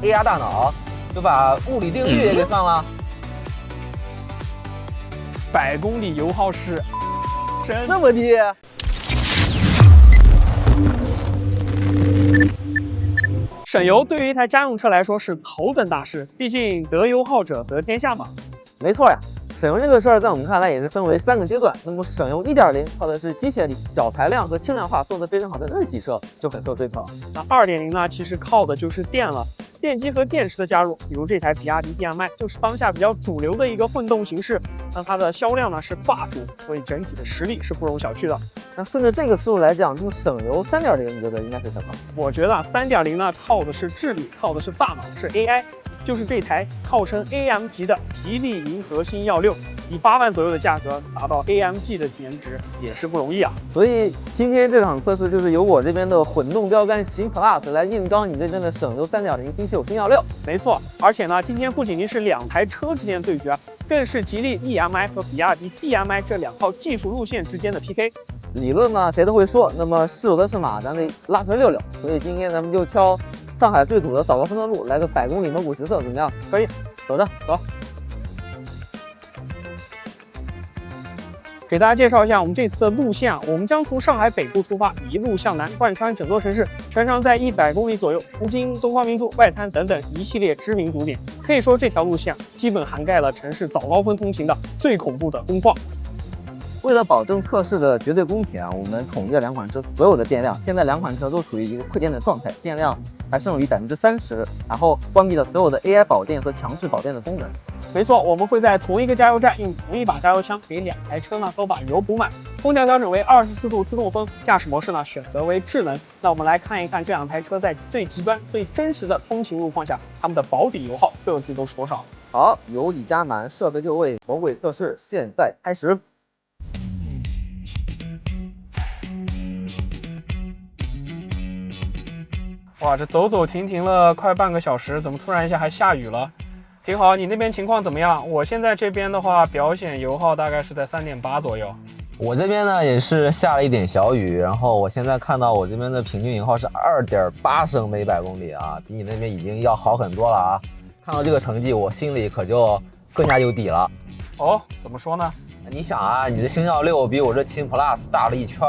AR 大脑，就把物理定律也给算了。100公里油耗是这么低？省油对于一台家用车来说是头等大事，毕竟得油耗者得天下嘛。没错呀，省油这个事儿在我们看来也是分为3个阶段。那么省油1.0靠的是机械力，小排量和轻量化做得非常好的日系车就很受追捧。那2.0呢，其实靠的就是电了。电机和电池的加入，比如这台比亚迪 DM-i 就是当下比较主流的一个混动形式，那它的销量呢是霸主，所以整体的实力是不容小觑的。那顺着这个思路来讲，那么省油3.0你觉得应该是什么？我觉得3.0呢靠的是智力，靠的是大脑，是 AI， 就是这台号称 AM 级的吉利银河星耀6，以8万左右的价格达到 AMG 的体验值也是不容易啊。所以今天这场测试就是由我这边的混动标杆秦 Plus 来硬刚你这边的省油3.0新秀星耀6。没错，而且呢，今天不仅仅是2台车之间的对决，更是吉利 EM-i 和比亚迪 DM-i 这2套技术路线之间的 PK。理论嘛，谁都会说，那么是有的是马，咱得拉出来溜溜。所以今天咱们就挑上海最土的早高峰的路，来个100公里蒙古实测，怎么样？可以，走着走。给大家介绍一下我们这次的路线啊，我们将从上海北部出发，一路向南贯穿整座城市，全长在100公里左右，途经东方明珠、外滩等等一系列知名景点。可以说这条路线基本涵盖了城市早高峰通勤的最恐怖的工况。为了保证测试的绝对公平啊，我们统一了2款车所有的电量。现在2款车都处于一个馈电的状态，电量还剩余30%，然后关闭了所有的 AI 保电和强制保电的功能。没错，我们会在同一个加油站用同一把加油枪给2台车呢都把油补满。空调调整为24度自动风，驾驶模式呢选择为智能。那我们来看一看这2台车在最极端、最真实的通勤路况下，它们的保底油耗各自都是多少？好，油已加满，设备就位，魔鬼测试现在开始。哇，这走走停停了快半个小时，怎么突然一下还下雨了？挺好，你那边情况怎么样？我现在这边的话，表显油耗大概是在3.8左右。我这边呢也是下了一点小雨，然后我现在看到我这边的平均油耗是2.8升每100公里啊，比你那边已经要好很多了啊。看到这个成绩，我心里可就更加有底了。哦，怎么说呢？你想啊，你的星耀6比我这秦 Plus 大了一圈，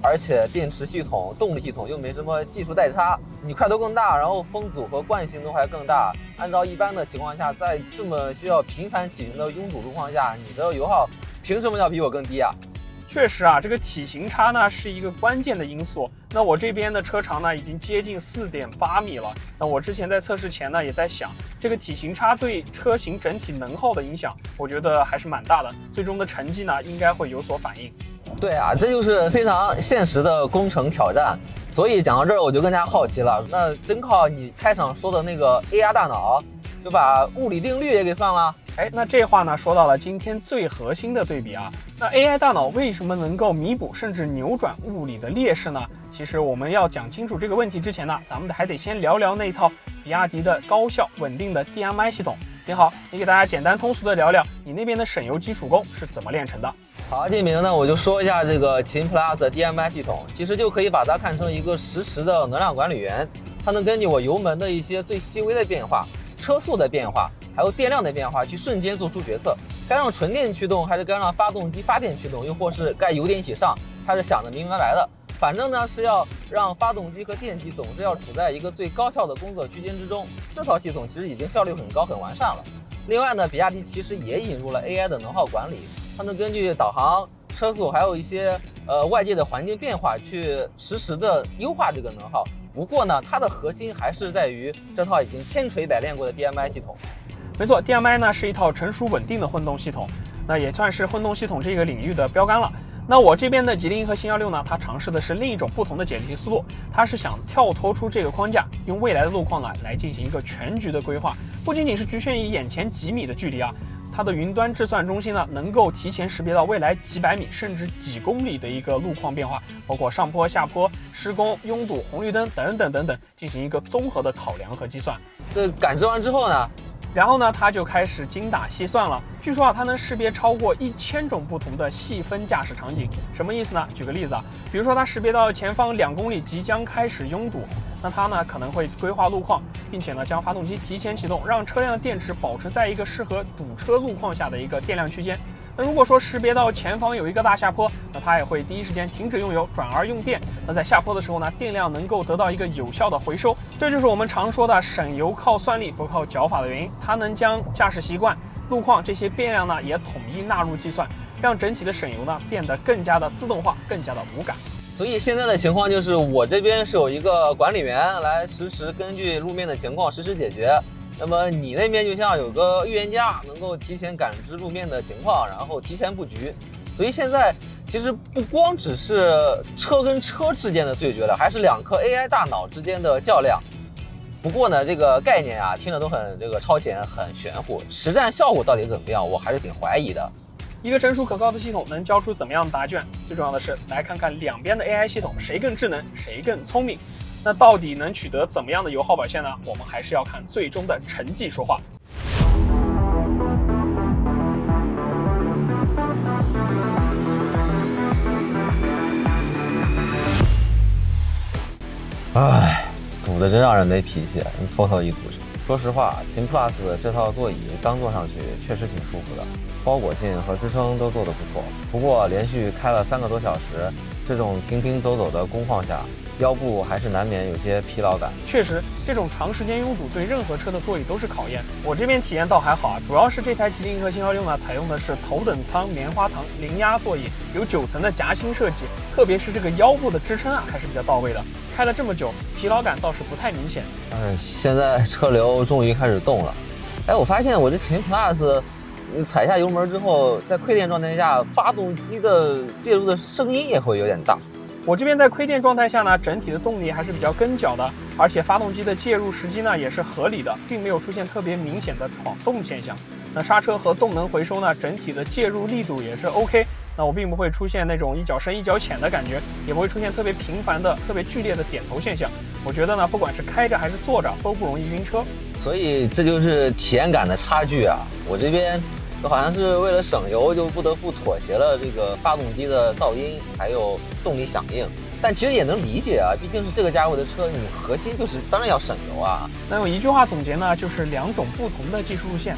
而且电池系统、动力系统又没什么技术代差，你块头更大，然后风阻和惯性都还更大。按照一般的情况下，在这么需要频繁启停的拥堵路况下，你的油耗凭什么要比我更低啊？确实啊，这个体型差呢是一个关键的因素。那我这边的车长呢已经接近4.8米了。那我之前在测试前呢也在想，这个体型差对车型整体能耗的影响，我觉得还是蛮大的。最终的成绩呢应该会有所反应。对啊，这就是非常现实的工程挑战。所以讲到这儿，我就更加好奇了。那真靠你开场说的那个 AR 大脑，就把物理定律也给算了？哎，那这话呢说到了今天最核心的对比啊。那 AI 大脑为什么能够弥补甚至扭转物理的劣势呢？其实我们要讲清楚这个问题之前呢，咱们还得先聊聊那套比亚迪的高效稳定的 DM-i 系统。您好，你给大家简单通俗的聊聊你那边的省油基础功是怎么炼成的？好，这名呢我就说一下这个秦 Plus 的 DM-i 系统，其实就可以把它看成一个实时的能量管理员，它能根据我油门的一些最细微的变化、车速的变化，还有电量的变化，去瞬间做出决策，该让纯电驱动还是该让发动机发电驱动，又或是该油电一起上，它是想得明明白白的。反正呢是要让发动机和电机总是要处在一个最高效的工作区间之中。这套系统其实已经效率很高、很完善了。另外呢，比亚迪其实也引入了 AI 的能耗管理，它能根据导航、车速还有一些外界的环境变化去实时的优化这个能耗。不过呢，它的核心还是在于这套已经千锤百炼过的 DM-i 系统。没错 ，DM-i 呢是一套成熟稳定的混动系统，那也算是混动系统这个领域的标杆了。那我这边的吉利银河星耀6呢，它尝试的是另一种不同的解题思路，它是想跳脱出这个框架，用未来的路况呢来进行一个全局的规划，不仅仅是局限于眼前几米的距离啊。它的云端计算中心呢，能够提前识别到未来几百米甚至几公里的一个路况变化，包括上坡、下坡、施工、拥堵、红绿灯等等等等，进行一个综合的考量和计算。这感知完之后呢，然后呢，它就开始精打细算了。据说啊，它能识别超过1000种不同的细分驾驶场景。什么意思呢？举个例子啊，比如说它识别到前方2公里即将开始拥堵，那它呢可能会规划路况，并且呢将发动机提前启动，让车辆的电池保持在一个适合堵车路况下的一个电量区间。那如果说识别到前方有一个大下坡，那它也会第一时间停止用油，转而用电。那在下坡的时候呢，电量能够得到一个有效的回收。这就是我们常说的省油靠算力不靠脚法的原因。它能将驾驶习惯、路况这些变量呢也统一纳入计算，让整体的省油呢变得更加的自动化，更加的无感。所以现在的情况就是，我这边是有一个管理员来实时根据路面的情况实时解决。那么你那边就像有个预言家，能够提前感知路面的情况，然后提前布局。所以现在其实不光只是车跟车之间的对决了，还是2颗 AI 大脑之间的较量。不过呢，这个概念啊，听着都很超前，很玄乎，实战效果到底怎么样，我还是挺怀疑的。一个成熟可靠的系统能交出怎么样的答卷？最重要的是来看看两边的 AI 系统谁更智能，谁更聪明。那到底能取得怎么样的油耗表现呢？我们还是要看最终的成绩说话。唉，堵得真让人没脾气，偷偷一堵上。说实话，秦 Plus 这套座椅刚坐上去确实挺舒服的，包裹性和支撑都做得不错。不过连续开了3个多小时，这种停停走走的工况下，腰部还是难免有些疲劳感。确实，这种长时间拥堵对任何车的座椅都是考验。我这边体验倒还好啊，主要是这台吉利银河星16呢，采用的是头等舱棉花糖零压座椅，有9层的夹心设计，特别是这个腰部的支撑啊，还是比较到位的。开了这么久，疲劳感倒是不太明显。现在车流终于开始动了。我发现我这秦 Plus，踩下油门之后，在亏电状态下，发动机的介入的声音也会有点大。我这边在亏电状态下呢，整体的动力还是比较跟脚的，而且发动机的介入时机呢也是合理的，并没有出现特别明显的闯动现象。那刹车和动能回收呢，整体的介入力度也是 OK。那我并不会出现那种一脚深一脚浅的感觉，也不会出现特别频繁的、特别剧烈的点头现象。我觉得呢，不管是开着还是坐着，都不容易晕车。所以这就是体验感的差距啊！我这边好像是为了省油，就不得不妥协了这个发动机的噪音还有动力响应。但其实也能理解啊，毕竟是这个价位的车，你核心就是当然要省油啊。那用一句话总结呢，就是2种不同的技术路线。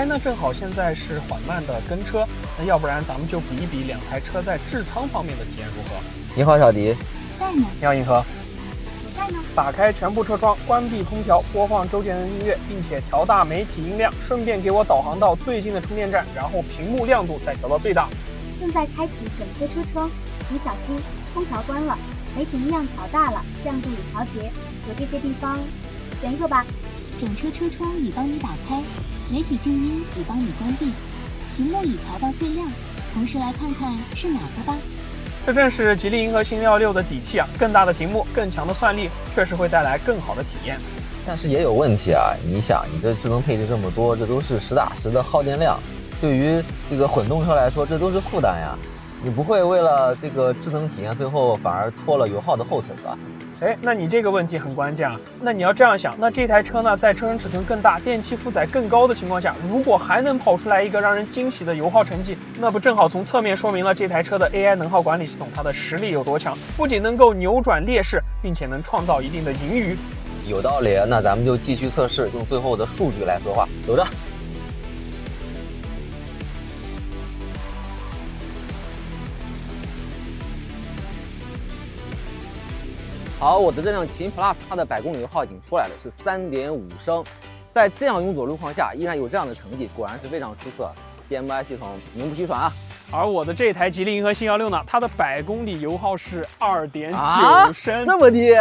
那正好现在是缓慢的跟车，那要不然咱们就比一比2台车在智舱方面的体验如何？你好，小迪。在呢。你好，银河。我在呢。打开全部车窗，关闭空调，播放周杰伦音乐，并且调大媒体音量，顺便给我导航到最近的充电站，然后屏幕亮度再调到最大。正在开启整车车窗，请小心，空调关了，媒体音量调大了，亮度已调节，有这些地方选一个吧。整车车窗已帮你打开，媒体静音已帮你关闭，屏幕已调到最亮，同时来看看是哪个吧。这正是吉利银河星16的底气啊！更大的屏幕，更强的算力，确实会带来更好的体验。但是也有问题啊！你想，你这智能配置这么多，这都是实打实的耗电量，对于这个混动车来说，这都是负担呀。你不会为了这个智能体验，最后反而拖了油耗的后腿吧？那你这个问题很关键啊。那你要这样想，那这台车呢，在车身尺寸更大、电气负载更高的情况下，如果还能跑出来一个让人惊喜的油耗成绩，那不正好从侧面说明了这台车的 AI 能耗管理系统它的实力有多强？不仅能够扭转劣势，并且能创造一定的盈余。有道理，那咱们就继续测试，用最后的数据来说话。走着。好，我的这辆秦 Plus 它的100公里油耗已经出来了，是3.5升。在这样拥堵路况下，依然有这样的成绩，果然是非常出色。DMI 系统名不虚传啊。而我的这台吉利银河星16呢，它的100公里油耗是2.9升，这么低？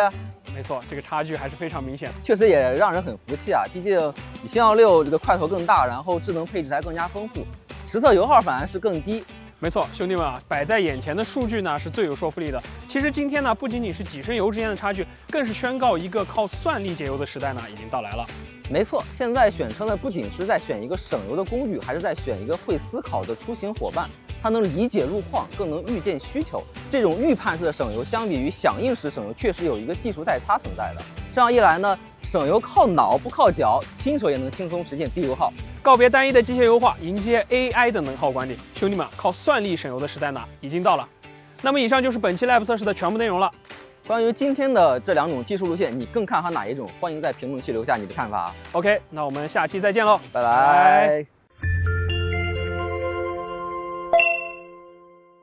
没错，这个差距还是非常明显的，确实也让人很服气啊。毕竟比星16这个块头更大，然后智能配置还更加丰富，实测油耗反而是更低。没错，兄弟们啊，摆在眼前的数据呢是最有说服力的。其实今天呢，不仅仅是几升油之间的差距，更是宣告一个靠算力节油的时代呢已经到来了。没错，现在选车呢，不仅是在选一个省油的工具，还是在选一个会思考的出行伙伴。它能理解路况，更能预见需求。这种预判式的省油，相比于响应式省油，确实有一个技术代差存在的。这样一来呢，省油靠脑不靠脚，新手也能轻松实现低油耗。告别单一的机械优化，迎接 AI 的能耗管理。兄弟们，靠算力省油的时代呢，已经到了。那么以上就是本期 Lab 测试的全部内容了。关于今天的这2种技术路线，你更看好哪一种？欢迎在评论区留下你的看法。 OK， 那我们下期再见喽，拜拜。